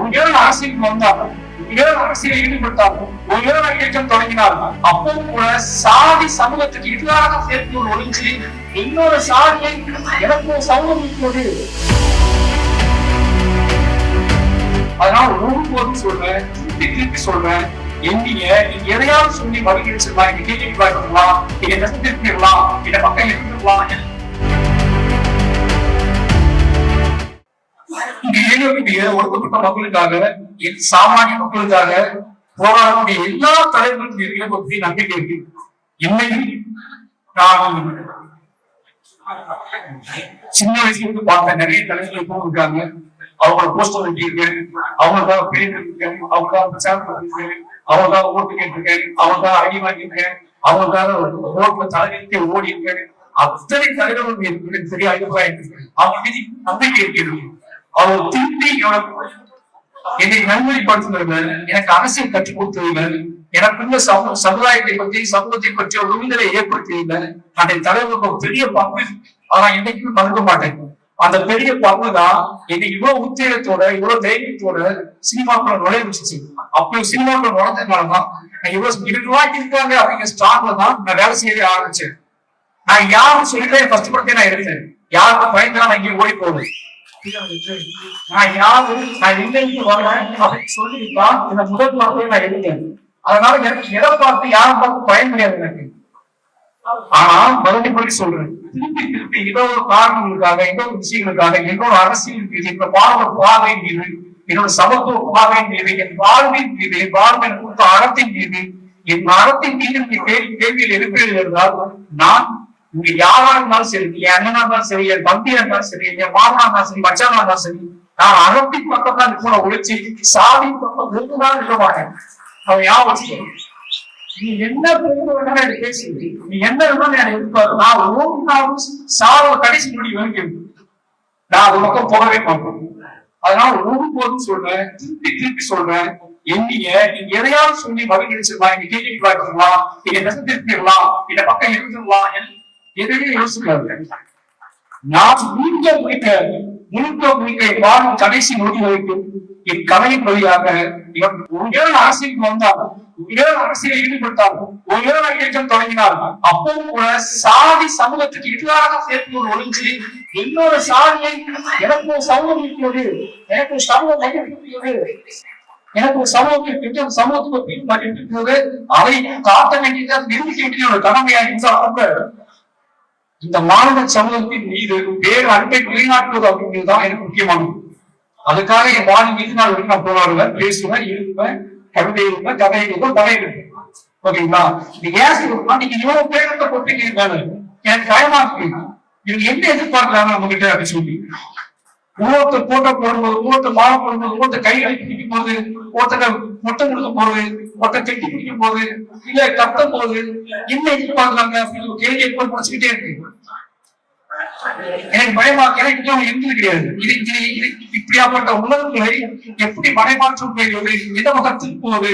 ஒருவேளை அரசியலுக்கு வந்தாங்க, ஒருவேளை அரசியல் ஈடுபட்டாங்க, ஒருவேளை இயக்கம் தொடங்கினாங்க, அப்போ கூட சாதி சமூகத்துக்கு எதிராக சேர்த்து ஒழிஞ்சு இன்னொரு சாதியை எனக்கு சமூகம் இருக்கிறது. அதனால ஒருபோதும் சொல்றேன், திருப்பி சொல்றேன், நீங்க எதையாவது சொல்லி மறுகிடுச்சிடலாம், நீங்க கேள்வி பார்க்கலாம், நீங்க நெசத்திருக்கலாம், இந்த பக்கம் இருந்துக்கலாம். இங்க இயங்கக்கூடிய ஒடுக்கப்பட்ட மக்களுக்காக, சாமானிய மக்களுக்காக போராடக்கூடிய எல்லா தலைவர்களுக்கும் பற்றி நம்பிக்கை இருக்கு. இன்னைக்கு நான் சின்ன வயசுல இருந்து பார்த்த நிறைய தலைவர்கள் இருக்காங்க. அவங்கள போஸ்டர் வெட்டியிருக்கேன், அவங்களுக்காக பேர் இருக்கேன், அவங்களுக்காக பிரச்சாரம் பண்ணிருக்கேன், அவங்களுக்காக ஓட்டு கேட்டிருக்கேன், அவங்களுக்காக அடி வாங்கியிருக்கேன், அவங்களுக்காக ரோட்ல தலைநிறுத்தி ஓடி இருக்கேன். அத்தனை தலைவர்கள் இருக்கு பெரிய அபிப்பிராயம். அவங்க மீது நம்பிக்கை இருக்கிறது. அவர் திருப்பி என்னை நல்வழிப்படுத்துவதில்லை, எனக்கு அரசியல் கற்றுக் கொடுத்ததில்லை, எனக்குள்ள சமுதாயத்தை பற்றி சமூகத்தை பற்றி ஒரு விடுதலை ஏற்படுத்தியதில்லை. அந்த தலைவருக்கு ஒரு பெரிய பங்கு, ஆனா என்னைக்குமே மறுக்க மாட்டேன். அந்த பெரிய பங்கு தான் என்னை இவ்வளவு உத்தேகத்தோட இவ்வளவு தைரியத்தோட சினிமாக்குள்ள நுழைய வச்சு. அப்படி சினிமாக்குள்ள நுழைஞ்சதுனாலதான் இவ்வளவு இருக்காங்க அப்படிங்கிற ஸ்டார்ட்ல தான் நான் வேலை செய்ய ஆரம்பிச்சேன். நான் யாரும் சொல்லிட்டு ஃபர்ஸ்ட் படத்தை நான் எடுத்தேன். யாருக்கு பயந்துதான் நான் இங்கே ஓடி போவேன். நான் யாரும் நான் எங்கேயும் வரேன் அப்படின்னு சொல்லிதான் இந்த முதல் படத்தை நான் எடுத்தேன். அதனால எனக்கு எதை பார்த்து யாரும் பார்த்து பயன் கிடையாது எனக்கு. ஆனா மறுபடி சொல்றேன், திருப்பி ஏதோ ஒரு காரணங்களுக்காக, ஏதோ ஒரு விஷயங்களுக்காக, என்னோட அரசியல் மீது, என்னோட வாழ்வு பாதை மீது, என்னோட சமத்துவ பாதை மீது, என் வாழ்வின் மீது, என் வாழ்வை கொடுத்த அறத்தின் மீது, என் அறத்தின் மீது கேள்வியில் இருக்கிறது என்றால், நான் இங்க யாரா இருந்தாலும் சரி, என் அண்ணனா இருந்தாலும் சரி, என் தம்பியா இருந்தாலும் சரி, என் மாமனா இருந்தாலும் சரி, மச்சானா இருந்தாலும் சரி, நான் அறத்தின் பக்கம் தான் கூட ஒழிச்சு சாதி பக்கம் ஒன்றுதான் இருக்க மாட்டேன். அவன் யாரும் நீ என்ன வேணாலும் பேசி, நீ என்ன வேணாலும் எனக்கு எதிர்பார்க்க, நான் ஒரு நாளும் சாவ கடைசி முடிவு வரைக்கும் நான் அது பக்கம் போகவே மாட்டேன். அதனால ஒருபோதும் சொல்றேன், திருப்பி சொல்றேன், நீங்க எதையாவது சொல்லி மறுகிடுச்சிடலாம், நீங்க கேள்வி பார்க்கலாம், நீங்க நெசத்திருக்கலாம், இந்த பக்கம் இருந்துடலாம், எதையும் யோசிக்காது. நான் முழுக்க வாழும் கடைசி நொடி வரைக்கும் என் கலையின் வழியாக இவன் ஒருவேளை அரசியலுக்கு வந்தாங்க, ஒருவேளை அரசியலை ஈடுபட்டாங்க, ஒருவேளை இயக்கம் தொடங்கினாங்க, அப்போ கூட சாதி சமூகத்துக்கு எதிராக சேர்த்து ஒழிஞ்சு இன்னொரு சாதியை எனக்கு சமூகம் இருக்கிறது, எனக்கு சமூகம் இருக்கிறது, எனக்கு ஒரு சமூகம் இருக்கிறது, சமூகத்துக்கு பின்பற்றி இருக்கிறது, அதை காட்ட வேண்டியது நிரூபிக்க வேண்டிய ஒரு கடமையாக இருந்தால் இந்த மாணவ சமூகத்தின் மீது வேறு அன்பை நிலைநாட்டுவது அப்படிங்கிறதுதான் எனக்கு முக்கியமானது. அதுக்காக என் வாழ் மீது நான் போராடுவேன், பேசுவேன், இருப்பேன், கவிதை இருப்பேன், கதை இருப்பேன், கதை இருப்பேன். ஓகேங்களா? நீங்க ஏன் சொல்லுமா நீங்க இவ்வளவு பேரத்தை போட்டீங்க, எனக்கு பயமா இருக்கு. இவங்க என்ன எதிர்பார்க்கறாங்க நம்ம கிட்ட அப்படின்னு சொல்லி ஒவ்வொருத்தர் போட்டோ போடும்போது, ஒவ்வொருத்தர் மாலை போடும்போது, ஒவ்வொருத்தர் கையில பிடிக்கும் போது, ஒருத்தர் மொட்டை கொடுக்கும் போது, ஒருத்தர் கெட்டி பிடிக்கும் போது, இல்ல கத்தும் போது என்ன எதிர்பார்க்கறாங்க அப்படின்னு ஒரு கேள்வி எப்ப படிச்சுக்கிட்டே இருக்கு. எனக்கு பயமா, எனக்கு எந்த கிடையாது. இப்படியாப்பட்ட உணர்வுகளை எப்படி மறைமாற்றம் செய்வது, எந்த முகத்தில் போவது,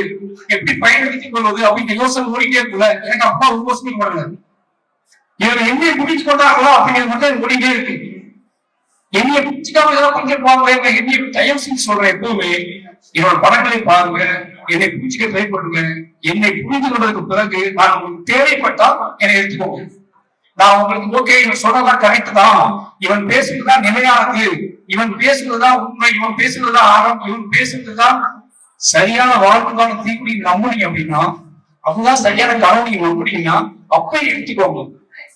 எப்படி பயன்படுத்திக் கொள்வது அப்படிங்கிற யோசனை ஓடிட்டே இருக்குல்ல. எனக்கு அப்பா ஒரு யோசனை போடல, இவங்க எங்கே முடிச்சு கொண்டாங்களோ அப்படிங்கிறது மட்டும் ஓடிட்டே இருக்கு. என்னைய பிடிச்சிக்காம ஏதாவது கொஞ்சம் பாருங்க, என்னைய தயவு செஞ்சு சொல்றேன், எப்பவுமே என்னோட படங்களை பாருங்க, என்னை பிடிச்சிக்க ட்ரை பண்ணுங்க. என்னை புரிந்து கொண்டதுக்கு பிறகு நான் உங்களுக்கு தேவைப்பட்டால் என்னை எடுத்துக்கோங்க. நான் உங்களுக்கு ஓகே, இவன் சொன்னதான் கரெக்ட் தான், இவன் பேசுறதுதான் நிலையானது, இவன் பேசுறதுதான் உண்மை, இவன் பேசுறதுதான் ஆழம், இவன் பேசுறதுதான் சரியான வாழ்வுக்கான தீக்குடி நம்புனீங்க அப்படின்னா, அதுதான் சரியான கனவு நீங்க நம்புனீங்கன்னா அப்பயே எடுத்துக்கோங்க.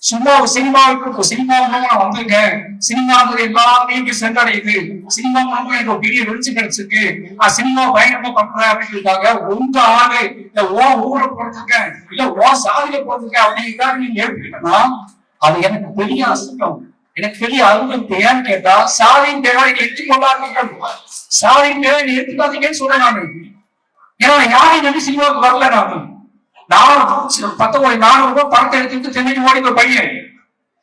சும்மா ஒரு சினிமாவுக்கு நான் வந்திருக்கேன், சினிமாவுக்கு எல்லாருமே சென்றடையுது, சினிமா மூலமா எனக்கு ஒரு பெரிய வெளிச்சம் கிடைச்சிருக்கு, நான் சினிமா பயணமா பண்றேன் அப்படின்றதுக்காக உங்க ஆளு இல்ல ஓ ஊரை போட்டிருக்கேன், இல்ல ஓ சாதியில போட்டிருக்கேன் அப்படிங்கிறத நீங்க எடுத்துக்கிட்டோம்னா அது எனக்கு பெரிய அசுத்தம், எனக்கு பெரிய அருள். ஏன்னு கேட்டா சாதியின் தேவை எடுத்துக்கொள்ளாதீர்கள், சாதியின் தேவை எடுத்துக்காதீங்கன்னு சொல்றேன் நானு. ஏன்னா யாரையும் நம்பி சினிமாவுக்கு வரல நானு. நான் 19 பணத்தை எடுத்துட்டு சென்னைக்கு ஓடி ஒரு பையன்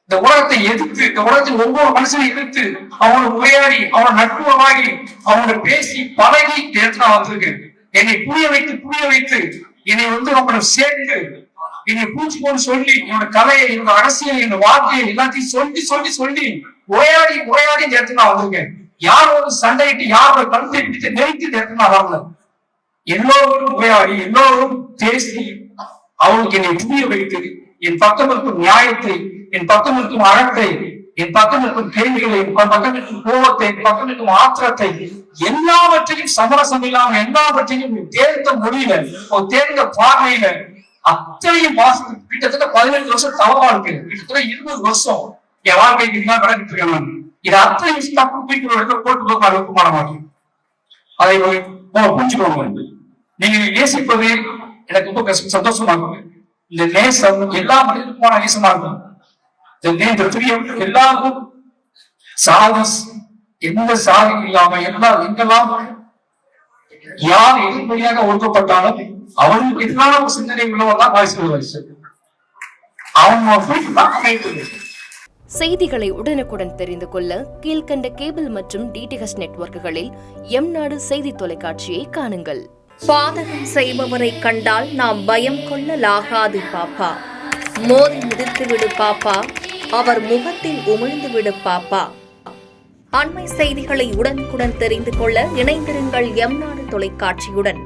இந்த உலகத்தை எதிர்த்து, இந்த உலகத்தில் ஒவ்வொரு மனுஷனை எதிர்த்து அவனோட உரையாடி, அவனோட நட்புறமாகி, அவனோட பேசி பழகி எடுத்து நான் வந்திருக்கேன். என்னை புரிய வைத்து என்னை அவங்களை சேர்த்து என்னை பூச்சி போன்னு சொல்லி என்னோட கலையை, என்னோட அரசியல், என்னோட வாழ்க்கையை எல்லாத்தையும் சொல்லி உரையாடி எடுத்து நான் வந்திருக்கேன். யாரோட சண்டையிட்டு யாரோட கழுத்தை பிடித்து நெருக்கி நிறுத்தினாங்க. எல்லோரும் உரையாடி எல்லோரும் பேசி அவளுக்கு என்னை புரிய வைத்து என் பக்கம் இருக்கும் நியாயத்தை, என் பக்கம் இருக்கும் அறத்தை, என் பக்கம் இருக்கும் கேள்விகளை, என் பக்கம் இருக்கும் கோபத்தை, என் பக்கம் இருக்கும் ஆத்திரத்தை எல்லாவற்றையும் சமரசம் இல்லாம எல்லாவற்றையும் தேர்ந்த மொழியில ஒரு தேர்ந்த பார்வையில அத்தனையும் வாசல் கிட்டத்தட்ட 15 வருஷம் தவ வாழ்க்கை, கிட்டத்தட்ட 20 வருஷம் என் வாழ்க்கைக்கு தான் நடந்துட்டு இருக்கேன். இது அத்தனையும் போட்டு போக அளவுக்கு மாற மாட்டேன். அதை புரிஞ்சுக்கோங்க. நீங்க நேசிப்பது எனக்கு ரொம்ப சந்தோஷமா இருக்கும். இந்த நேசம் எல்லா மனிதனுக்குமான நேசமா இருக்கும். இந்த பிரியம் எல்லாருக்கும் எந்த சாதி இல்லாம எங்கெல்லாம் யார் எதிர்மறையாக ஒடுக்கப்பட்டாலும் அவர்களுக்கு எதிரான ஒரு சிந்தனை உள்ளவர்தான் வாய்ஸ் அவங்க. செய்திகளை உடனுக்குடன் தெரிந்து கொள்ள கீழ்கண்ட கேபிள் மற்றும் டிடிஹெச் நெட்வொர்க்குகளில் எம்நாடு செய்தி தொலைக்காட்சியை காணுங்கள். பாதகம் செய்பவரை கண்டால் நாம் பயம் கொள்ளலாகாது பாப்பா. மோதி மிதித்து விடு பாப்பா, அவர் முகத்தில் உமிழ்ந்து விடு பாப்பா. அண்மை செய்திகளை உடனுக்குடன் தெரிந்து கொள்ள இணைந்திருங்கள் எம்நாடு தொலைக்காட்சியுடன்.